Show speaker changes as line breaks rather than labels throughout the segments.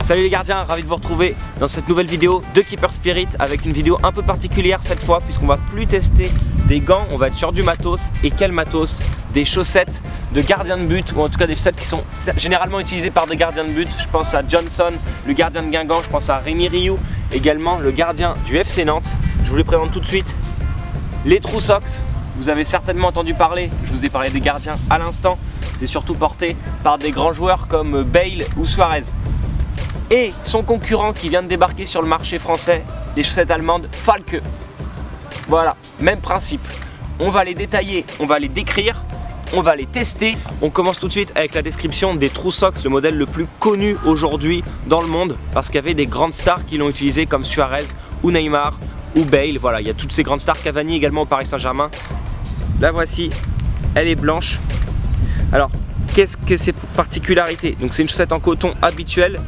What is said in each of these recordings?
Salut les gardiens, ravi de vous retrouver dans cette nouvelle vidéo de Keeper Spirit avec une vidéo un peu particulière cette fois puisqu'on va plus tester des gants, on va être sur du matos. Et quel matos? Des chaussettes de gardien de but, ou en tout cas des chaussettes qui sont généralement utilisées par des gardiens de but. Je pense à Johnson, le gardien de Guingamp, je pense à Rémi Rioux, également le gardien du FC Nantes. Je vous les présente tout de suite. Les True Socks, vous avez certainement entendu parler, je vous ai parlé des gardiens à l'instant. C'est surtout porté par des grands joueurs comme Bale ou Suarez. Et son concurrent qui vient de débarquer sur le marché français, les chaussettes allemandes Falke. Voilà, même principe. On va les détailler, on va les décrire, on va les tester. On commence tout de suite avec la description des True Socks, le modèle le plus connu aujourd'hui dans le monde, parce qu'il y avait des grandes stars qui l'ont utilisé comme Suarez ou Neymar ou Bale. Voilà, il y a toutes ces grandes stars, Cavani également au Paris Saint-Germain. La voici, elle est blanche. Alors, qu'est-ce que ses particularités? Donc c'est une chaussette en coton habituelle.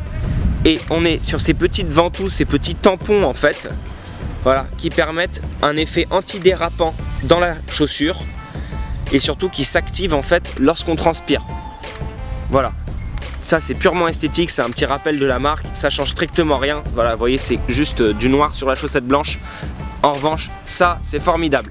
Et on est sur ces petites ventouses, ces petits tampons en fait, voilà, qui permettent un effet antidérapant dans la chaussure et surtout qui s'active en fait lorsqu'on transpire. Voilà, ça c'est purement esthétique, c'est un petit rappel de la marque, ça change strictement rien. Voilà, vous voyez, c'est juste du noir sur la chaussette blanche. En revanche, ça c'est formidable.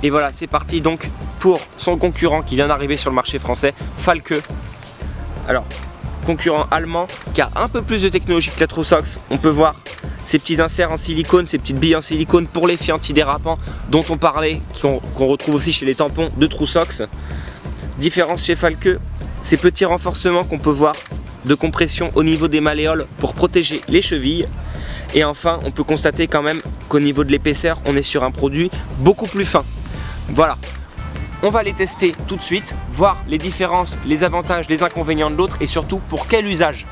Et voilà, c'est parti donc pour son concurrent qui vient d'arriver sur le marché français, Falke. Alors, concurrent allemand qui a un peu plus de technologie que la True Socks. On peut voir ces petits inserts en silicone, ces petites billes en silicone pour l'effet antidérapant dont on parlait, qu'on retrouve aussi chez les tampons de True Socks. Différence chez Falke, ces petits renforcements qu'on peut voir de compression au niveau des malléoles pour protéger les chevilles. Et enfin, on peut constater quand même qu'au niveau de l'épaisseur, on est sur un produit beaucoup plus fin. Voilà, on va les tester tout de suite, voir les différences, les avantages, les inconvénients de l'autre et surtout pour quel usage.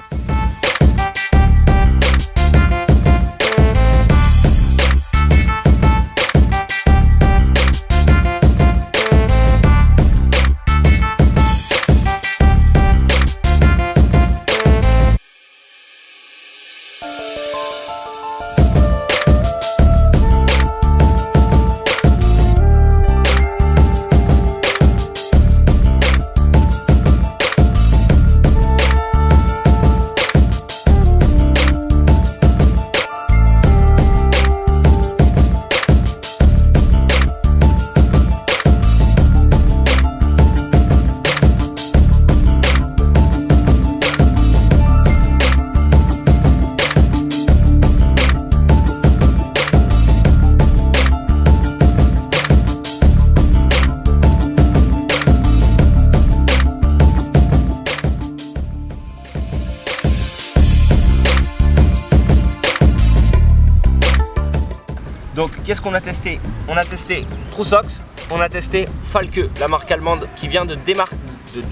Donc qu'est-ce qu'on a testé? On a testé True Socks, on a testé Falke, la marque allemande qui vient de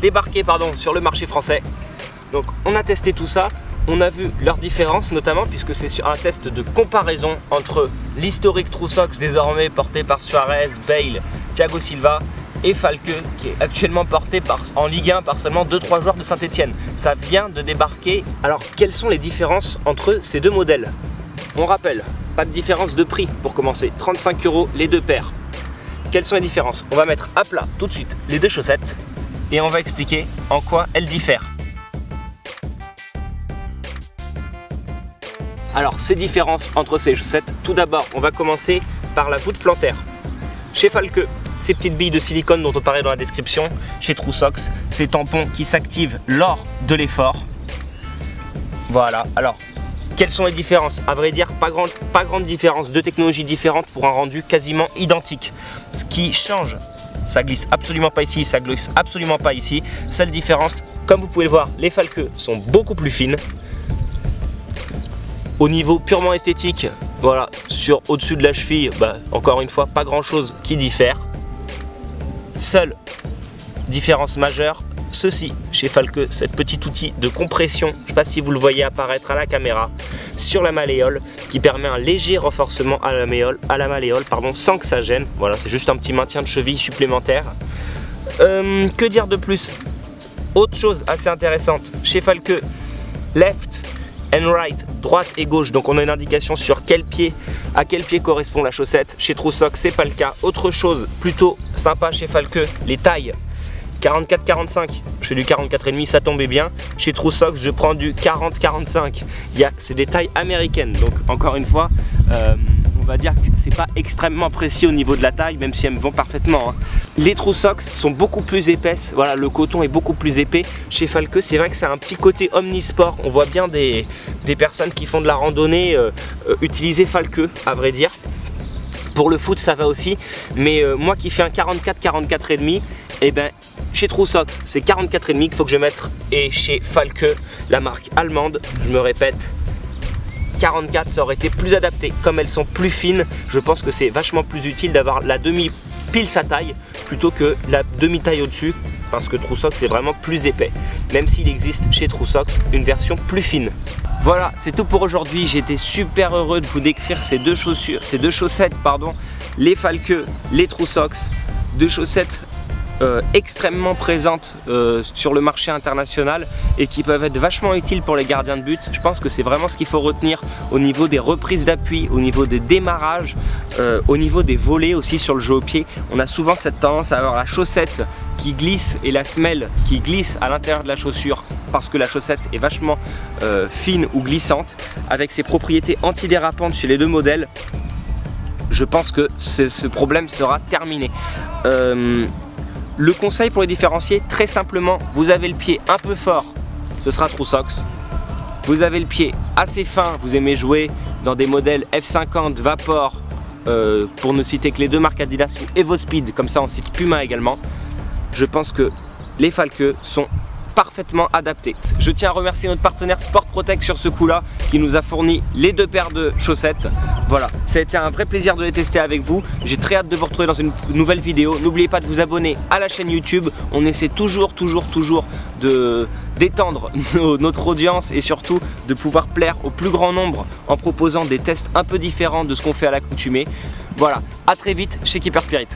débarquer sur le marché français. Donc on a testé tout ça, on a vu leurs différences notamment puisque c'est sur un test de comparaison entre l'historique True Socks désormais porté par Suarez, Bale, Thiago Silva et Falke qui est actuellement porté en Ligue 1 par seulement 2-3 joueurs de Saint-Etienne. Ça vient de débarquer. Alors quelles sont les différences entre ces deux modèles? On rappelle, pas de différence de prix pour commencer, 35 € les deux paires. Quelles sont les différences? On va mettre à plat tout de suite les deux chaussettes et on va expliquer en quoi elles diffèrent. Alors, ces différences entre ces chaussettes, tout d'abord, on va commencer par la voûte plantaire. Chez Falke, ces petites billes de silicone dont on parlait dans la description chez True Socks, ces tampons qui s'activent lors de l'effort. Voilà, alors quelles sont les différences? À vrai dire, pas grande différence, deux technologies différentes pour un rendu quasiment identique. Ce qui change, ça glisse absolument pas ici, ça glisse absolument pas ici. Seule différence, comme vous pouvez le voir, les falqueux sont beaucoup plus fines. Au niveau purement esthétique, voilà, sur au-dessus de la cheville, encore une fois, pas grand chose qui diffère. Seule différence majeure, ceci chez Falke, cet petit outil de compression, je ne sais pas si vous le voyez apparaître à la caméra, sur la malléole, qui permet un léger renforcement à la malléole, sans que ça gêne. Voilà, c'est juste un petit maintien de cheville supplémentaire. Que dire de plus? Autre chose assez intéressante, chez Falke, left and right, droite et gauche, donc on a une indication sur à quel pied correspond la chaussette. Chez True Socks, c'est pas le cas. Autre chose plutôt sympa chez Falke, les tailles. 44-45, je fais du 44,5, ça tombait bien. Chez True Socks, je prends du 40-45. C'est des tailles américaines, donc encore une fois, on va dire que c'est pas extrêmement précis au niveau de la taille, même si elles me vont parfaitement. Les True Socks sont beaucoup plus épaisses, voilà, le coton est beaucoup plus épais. Chez Falke, c'est vrai que c'est un petit côté omnisport. On voit bien des personnes qui font de la randonnée utiliser Falke, à vrai dire. Pour le foot, ça va aussi, mais moi qui fais un 44-44,5, et ben chez True Socks, c'est 44,5 qu'il faut que je mette, et chez Falke, la marque allemande, je me répète, 44, ça aurait été plus adapté. Comme elles sont plus fines, je pense que c'est vachement plus utile d'avoir la demi pile sa taille plutôt que la demi-taille au-dessus, parce que True Socks c'est vraiment plus épais, même s'il existe chez True Socks une version plus fine. Voilà, c'est tout pour aujourd'hui. J'ai été super heureux de vous décrire ces deux chaussettes, les Falke, les True Socks, deux chaussettes extrêmement présentes sur le marché international et qui peuvent être vachement utiles pour les gardiens de but. Je pense que c'est vraiment ce qu'il faut retenir au niveau des reprises d'appui, au niveau des démarrages, au niveau des volets aussi sur le jeu au pied. On a souvent cette tendance à avoir la chaussette qui glisse et la semelle qui glisse à l'intérieur de la chaussure parce que la chaussette est vachement fine ou glissante. Avec ses propriétés antidérapantes chez les deux modèles, je pense que ce problème sera terminé. Le conseil pour les différencier, très simplement, vous avez le pied un peu fort, ce sera True Socks. Vous avez le pied assez fin, vous aimez jouer dans des modèles F50, Vapor, pour ne citer que les deux marques Adidas ou EvoSpeed, comme ça on cite Puma également. Je pense que les Falke sont parfaitement adaptés. Je tiens à remercier notre partenaire Sport Protect sur ce coup-là qui nous a fourni les deux paires de chaussettes. Voilà, ça a été un vrai plaisir de les tester avec vous. J'ai très hâte de vous retrouver dans une nouvelle vidéo. N'oubliez pas de vous abonner à la chaîne YouTube. On essaie toujours d'étendre notre audience et surtout de pouvoir plaire au plus grand nombre en proposant des tests un peu différents de ce qu'on fait à l'accoutumée. Voilà, à très vite chez Keeper Spirit.